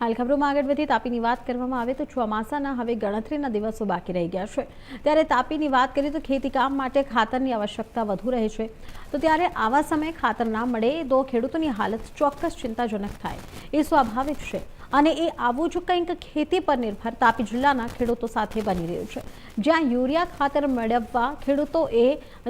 હાલ ખબરોમાં આગળ વધી તાપીની વાત કરવામાં આવે તો ચોમાસાના હવે ગણતરીના દિવસો બાકી રહી ગયા છે। ત્યારે તાપીની વાત કરીએ તો ખેતી કામ માટે ખાતરની આવશ્યકતા વધુ રહે છે। તો ત્યારે આવા સમયે ખાતર ના મળે તો ખેડૂતોની હાલત ચોક્કસ ચિંતાજનક થાય એ સ્વાભાવિક છે અને એ આવું જ કંઈક ખેતી પર નિર્ભર તાપી જિલ્લાના ખેડૂતો સાથે બની રહ્યું છે, જ્યાં યુરિયા ખાતર મેળવવા ખેડૂતો એ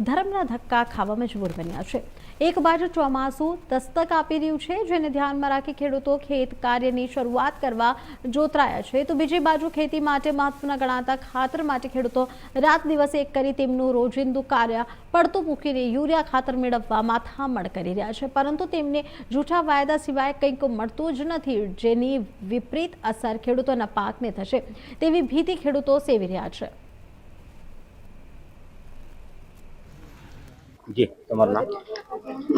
ધર્મના ધક્કા ખાવા મજબૂર બન્યા છે। એક બાજુ ચોમાસું દસ્તક આપી રહ્યું છે, જેને ધ્યાનમાં રાખી ખેડૂતો ખેત કાર્યની શરૂઆત કરવા જોતરાયા છે, તો બીજી બાજુ ખેતી માટે મહત્વના ગણાતા ખાતર માટે ખેડૂતો રાત દિવસ એક કરી તેમનું રોજિંદુ કાર્ય પડતું મૂકીને યુરિયા ખાતર મેળવવા માથામણ કરી રહ્યા છે, પરંતુ તેમને જૂઠા વાયદા સિવાય કંઈક મળતું જ નથી, જેની વિપરીત અસર ખેડૂતોના પાકને થશે તેવી ભીતિ ખેડૂતો સેવી રહ્યા છે। જી તમારું નામ?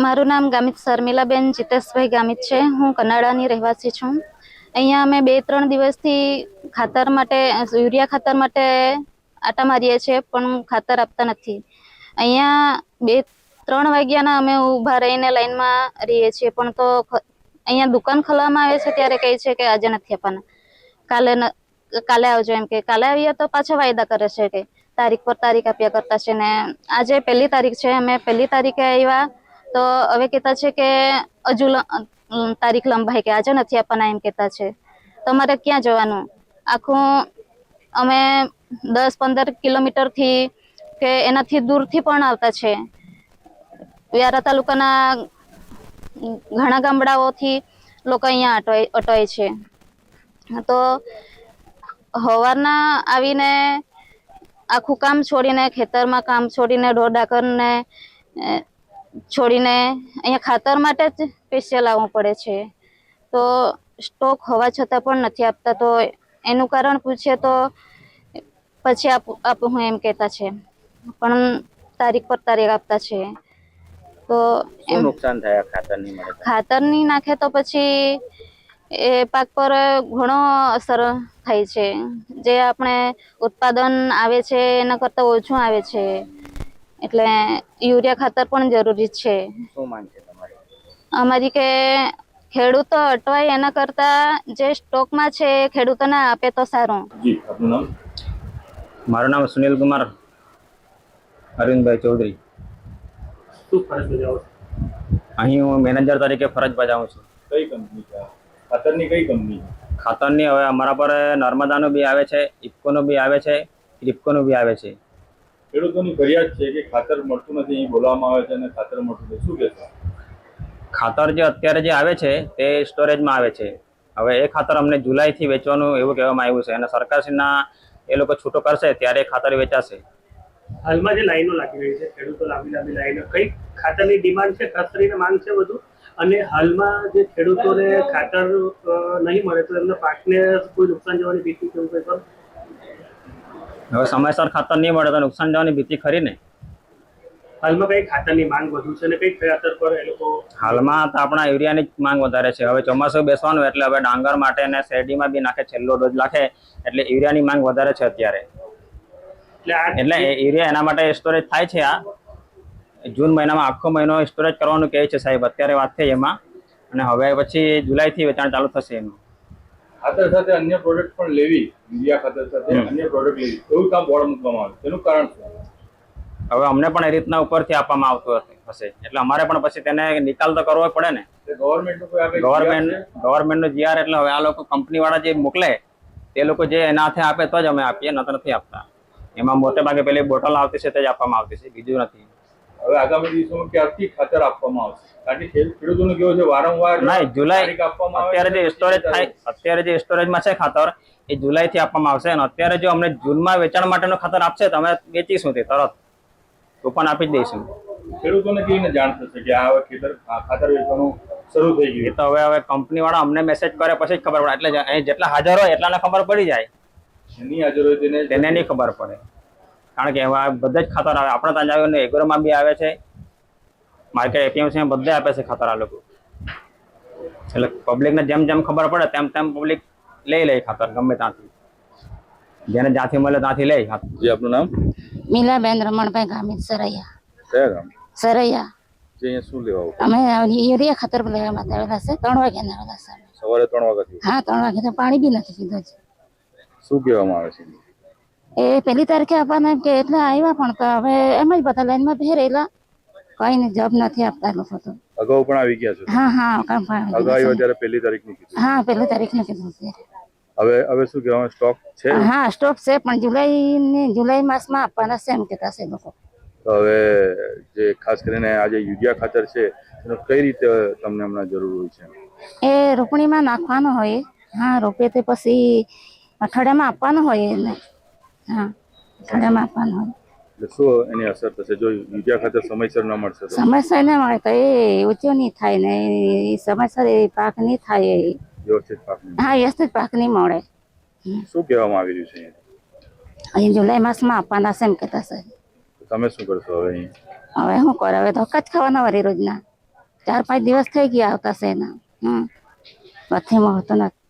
મારું નામ ગામિત શર્મિલાબેન જીતેશભાઈ ગામિત છે। હું કનાડાની રહેવાસી છું। અહીંયા અમે 2-3 દિવસથી ખાતર માટે યુરિયા ખાતર માટે આટા મારીએ છીએ, પણ ખાતર આપતા નથી। અહીંયા 2-3 વાગ્યાના અમે ઊભા રહીને લાઈનમાં રહીએ છીએ, પણ તો અહીંયા દુકાન ખોલવામાં આવે છે ત્યારે કહે છે કે આજે નથી આપવાના, કાલે આવજો એમ કે કાલે આવીએ તો પાછા વાયદા કરે છે કે તારીખ પર તારીખ આપ્યા કરતા છે ને આજે 1લી તારીખ છે, અમે 1લી તારીખે આવ્યા તો હવે કહેતા છે કે હજુ તારીખ લંબાઈ કે આજે નથી આપવાના એમ કહેતા છે। તમારે ક્યાં જવાનું? આખું અમે 10-15 કિલોમીટરથી કે એનાથી દૂરથી પણ આવતા છે। વ્યારા તાલુકાના ઘણા ગામડાઓથી લોકો અહીંયા અટવાય છે, તો સવારના આવીને આખું કામ છોડીને ખેતરમાં કામ છોડીને ઢોર ઢાંકરને છોડીને અહીંયા ખાતર માટે જ સ્પેશિયલ આવવું પડે છે, તો સ્ટોક હોવા છતાં પણ નથી આપતા। તો એનું કારણ પૂછીએ તો પછી આપું હું એમ કહેતા છે, પણ તારીખ પર તારીખ આપતા છે, તો શું નુકસાન થાય ખાતર નહીં મળે? ખાતર નહીં નાખે તો પછી એ પાક પર ઘણો અસર થાય છે। જે આપણે ઉત્પાદન આવે છે એના કરતાં ઓછું આવે છે, એટલે યુરિયા ખાતર પણ જરૂરી છે। શું માંગ છે તમારી? અમારી કે ખેડૂતો અટવાય એના કરતા જે સ્ટોકમાં છે એ ખેડૂતોને આપે તો સારું। જી આપનું નામ? મારું નામ સુનિલ કુમાર અરવિંદભાઈ ચૌધરી। શું ફરજ બજાવો? અહીં હું મેનેજર તરીકે ફરજ બજાવું છું। કઈ કંપની છે? ખાતરની કઈ કંપની? ખાતરની હવે અમારા પર નર્મદાનું બી આવે છે, ઇફકોનું બી આવે છે, ઇફકોનું બી આવે છે। ખેડૂતોની ફરિયાદ છે કે ખાતર મળતું નથી, અહીં બોલાવવામાં આવે છે અને ખાતર મળતું નથી, શું કહેશો? ખાતર જે અત્યારે જે આવે છે તે સ્ટોરેજમાં આવે છે। હવે એ ખાતર અમને જુલાઈથી વેચવાનું એવું કહેવામાં આવ્યું છે અને સરકારશ્રીના એ લોકો છૂટો કરશે ત્યારે ખાતર વેચાશે। હાલમાં જે લાઈનો લાગી રહી છે, ખેડૂતો લાંબી લાઈનો, કઈ ખાતરની ડિમાન્ડ છે, ખાસ કરીને માંગ છે વધુ, અને હાલમાં જે ખેડૂતોને ખાતર નહીં મળે તો એમના પાકને કોઈ નુકસાન જવાની ભીતિ કેવું કંઈ ખરું? હવે સમયસર ખાતર નહીં મળે તો નુકસાન જવાની ભીતિ ખરી ને। હાલમાં કઈ ખાતરની માંગ વધુ છે અને કઈ ખાતર પર એ લોકો? હાલમાં તો આપણા યુરિયાની જ માંગ વધારે છે। હવે ચોમાસું બેસવાનું એટલે હવે ડાંગર માટે ને શેરડીમાં બી નાખે, છેલ્લો ડોઝ નાખે એટલે યુરિયાની માંગ વધારે છે અત્યારે, એટલે યુરિયા એના માટે સ્ટોરેજ થાય છે। આ જૂન મહિનામાં આખો મહિનો સ્ટોરેજ કરવાનું કહે છે સાહેબ, અત્યારે વાત થઈ એમાં, અને હવે પછી જુલાઈથી વેચાણ ચાલુ થશે એનું। ખાતર સાથે અન્ય પ્રોડક્ટ પણ લેવી, યુરિયા ખાતર સાથે અન્ય પ્રોડક્ટ લેવી, એવું કામ બોર્ડ મૂકવામાં આવે, તેનું કારણ શું? હવે અમને પણ એ રીતના ઉપરથી આપવામાં આવતું હશે, એટલે અમારે પણ પછી તેને નિકાલ તો કરવો પડે ને। ગવર્મેન્ટનું કોઈ આગળ ગવર્મેન્ટનું જીઆર, એટલે હવે આ લોકો કંપનીવાળા જે મોકલે તે લોકો જે એના હાથે આપે તો જ અમે આપીએ, ન તો નથી આપતા। એમાં મોટે ભાગે પેલી બોટલ આવતી છે તે જ આપવામાં આવતી છે, બીજું નથી। હવે આગામી દિવસોમાં ક્યારથી ખાતર આપવામાં આવશે? કારણ કે ખેડૂતોને કેવું છે વારંવાર નહીં, જુલાઈ અત્યારે જે સ્ટોરેજમાં છે ખાતર એ જુલાઈથી આપવામાં આવશે, અને અત્યારે જો અમને જૂનમાં વેચાણ માટેનું ખાતર આપશે તો અમે વેચીશું તે તરત, તો પણ આપી જ દઈશું। ખેડૂતોને કેવીને જાણ થશે કે આ હવે ખાતર વેચવાનું શરૂ થઈ ગયું? એ તો હવે કંપનીવાળા અમને મેસેજ કરે પછી જ ખબર પડે, એટલે અહીં જેટલા હાજર હોય એટલાને ખબર પડી જાય, એની હાજર હોય તેને નહીં ખબર પડે, કારણ કે એવા બધા જ ખાતર આવે, આપણે ત્યાં આવ્યું ને એગ્રોમાં બી આવે છે, માર્કેટ એપીએમસી બધે આપે છે ખાતર આ લોકો, એટલે પબ્લિકને જેમ જેમ ખબર પડે તેમ તેમ પબ્લિક લઈ લે ખાતર ગમે ત્યાંથી, જેને જ્યાંથી મળે ત્યાંથી લે ખાતર। જી આપનું નામ? મીલાબેન રમણભાઈ ગામિત સરૈયા। કયા ગામ? સરૈયા। અહીંયા શું લેવા? અમે યુરિયા ખાતર લેવા માટે આવેલા છે, 3 વાગ્યાના આવેલા છે। સવારે 3 વાગ્યાથી હા 3 વાગે તો પાણી બી નથી પીધું છે. શું કહેવામાં આવે છે? એ પહેલી તારીખે આપવાના એમ કે એટલે આવ્યા પણ તો હવે એમ જ બધા લાઈનમાં ભેરેલા કઈ નહીં જવાબ નથી આપતા લોકો તો. અગાઉ પણ આવી ગયા છે? હા હા કામ પણ અગાઉ આવ્યા ત્યારે 1 તારીખની કીધું. હા 1 તારીખને કીધું છે. હવે શું કહેવામાં સ્ટોક છે? હા સ્ટોક છે પણ જુલાઈ માસમાં આપવાના છે એમ કહેતા છે લોકો. તો હવે જે ખાસ કરીને આ જે યુરિયા ખાતર છે એનો કઈ રીતે તમને હમણાં જરૂર હોય છે? એ રોપણીમાં નાખવાનો હોય. હા રોપે તે પછી અઠવાડિયામાં આપવાનું હોય એને. હા અઠવાડિયામાં આપવાનું હોય. એટલે શું એની અસર થશે જો યુરિયા ખાતર સમયસર ન મળશે તો? સમસ્યા ના મળે તો એ ઊંચો નહીં થાય ને એ સમયસર એ પાક નહીં થાય. વ્યવસ્થિત પાક નહીં મળે. હા વ્યવસ્થિત પાક નહીં મળે. શું કહેવામાં આવી રહ્યું છે અહીંયા? અહીં જુલાઈ માસમાં આપવાના છે એમ કહેતા છે. તો તમે શું કરશો હવે અહીં? હવે શું કરે હવે ધક્કા જ ખાવાના વળી રોજના 4-5 દિવસ થઈ ગયા આવતા છે એના. પછી મળતો નથી.